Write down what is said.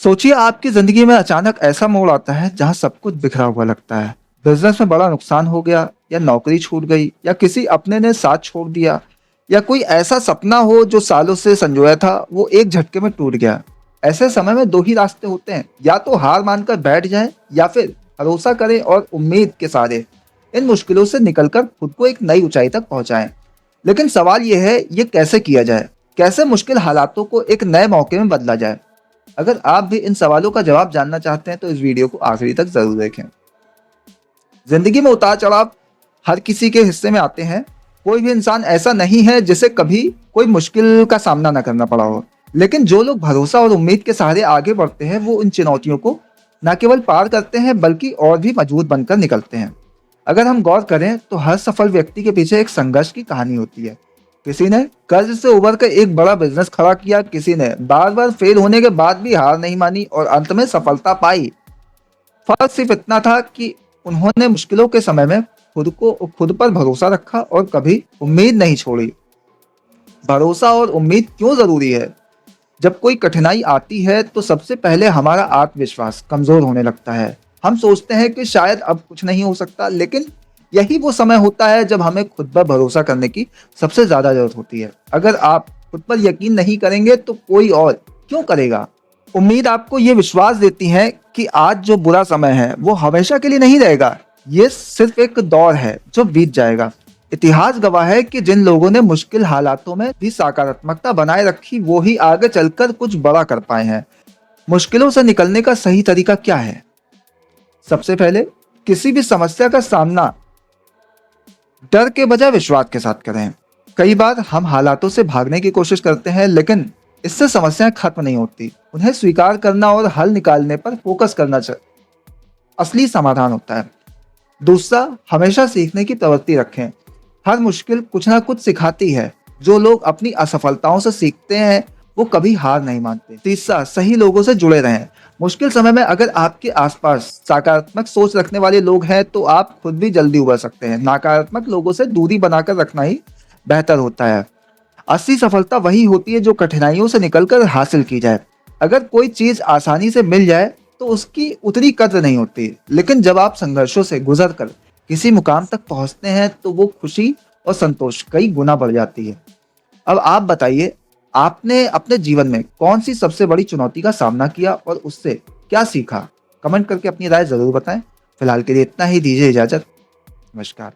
सोचिए आपकी जिंदगी में अचानक ऐसा मोड़ आता है जहां सब कुछ बिखरा हुआ लगता है। बिजनेस में बड़ा नुकसान हो गया, या नौकरी छूट गई, या किसी अपने ने साथ छोड़ दिया, या कोई ऐसा सपना हो जो सालों से संजोया था वो एक झटके में टूट गया। ऐसे समय में दो ही रास्ते होते हैं, या तो हार मानकर बैठ जाएं या फिर भरोसा करें और उम्मीद के सहारे इन मुश्किलों से निकलकर खुद को एक नई ऊंचाई तक पहुंचाएं। लेकिन सवाल यह है, ये कैसे किया जाए? कैसे मुश्किल हालातों को एक नए मौके में बदला जाए? अगर आप भी इन सवालों का जवाब जानना चाहते हैं तो इस वीडियो को आखिरी तक जरूर देखें। जिंदगी में उतार चढ़ाव हर किसी के हिस्से में आते हैं। कोई भी इंसान ऐसा नहीं है जिसे कभी कोई मुश्किल का सामना न करना पड़ा हो। लेकिन जो लोग भरोसा और उम्मीद के सहारे आगे बढ़ते हैं वो इन चुनौतियों को न केवल पार करते हैं बल्कि और भी मजबूत बनकर निकलते हैं। अगर हम गौर करें तो हर सफल व्यक्ति के पीछे एक संघर्ष की कहानी होती है। किसी ने कर्ज से उबर कर एक बड़ा बिजनेस खड़ा किया, किसी ने बार बार फेल होने के बाद भी हार नहीं मानी और अंत में सफलता पाई। फर्क सिर्फ इतना था कि उन्होंने मुश्किलों के समय में खुद पर भरोसा रखा और कभी उम्मीद नहीं छोड़ी। भरोसा और उम्मीद क्यों जरूरी है? जब कोई कठिनाई आती है तो सबसे पहले हमारा आत्मविश्वास कमजोर होने लगता है। हम सोचते हैं कि शायद अब कुछ नहीं हो सकता, लेकिन यही वो समय होता है जब हमें खुद पर भरोसा करने की सबसे ज्यादा जरूरत होती है। अगर आप खुद पर यकीन नहीं करेंगे तो कोई और क्यों करेगा? उम्मीद आपको ये विश्वास देती है कि आज जो बुरा समय है वो हमेशा के लिए नहीं रहेगा। ये सिर्फ एक दौर है जो बीत जाएगा। इतिहास गवाह है कि जिन लोगों ने मुश्किल हालातों में भी सकारात्मकता बनाए रखी वो ही आगे चलकर कुछ बड़ा कर पाए हैं। मुश्किलों से निकलने का सही तरीका क्या है? सबसे पहले, किसी भी समस्या का सामना डर के बजाय विश्वास के साथ करें। कई बार हम हालातों से भागने की कोशिश करते हैं, लेकिन इससे समस्याएं खत्म नहीं होती। उन्हें स्वीकार करना और हल निकालने पर फोकस करना असली समाधान होता है। दूसरा, हमेशा सीखने की प्रवृत्ति रखें। हर मुश्किल कुछ ना कुछ सिखाती है। जो लोग अपनी असफलताओं से सीखते हैं वो कभी हार नहीं मानते। तीसरा, सही लोगों से जुड़े रहें। मुश्किल समय में अगर आपके आसपास सकारात्मक सोच रखने वाले लोग हैं तो आप खुद भी जल्दी उबर सकते हैं। नकारात्मक लोगों से दूरी बनाकर रखना ही बेहतर होता है। असली सफलता वही होती है जो कठिनाइयों से निकलकर हासिल की जाए। अगर कोई चीज आसानी से मिल जाए तो उसकी उतनी कद्र नहीं होती, लेकिन जब आप संघर्षों से गुजर कर किसी मुकाम तक पहुंचते हैं तो वो खुशी और संतोष कई गुना बढ़ जाती है। अब आप बताइए, आपने अपने जीवन में कौन सी सबसे बड़ी चुनौती का सामना किया और उससे क्या सीखा? कमेंट करके अपनी राय जरूर बताएं। फिलहाल के लिए इतना ही, दीजिए इजाजत। नमस्कार।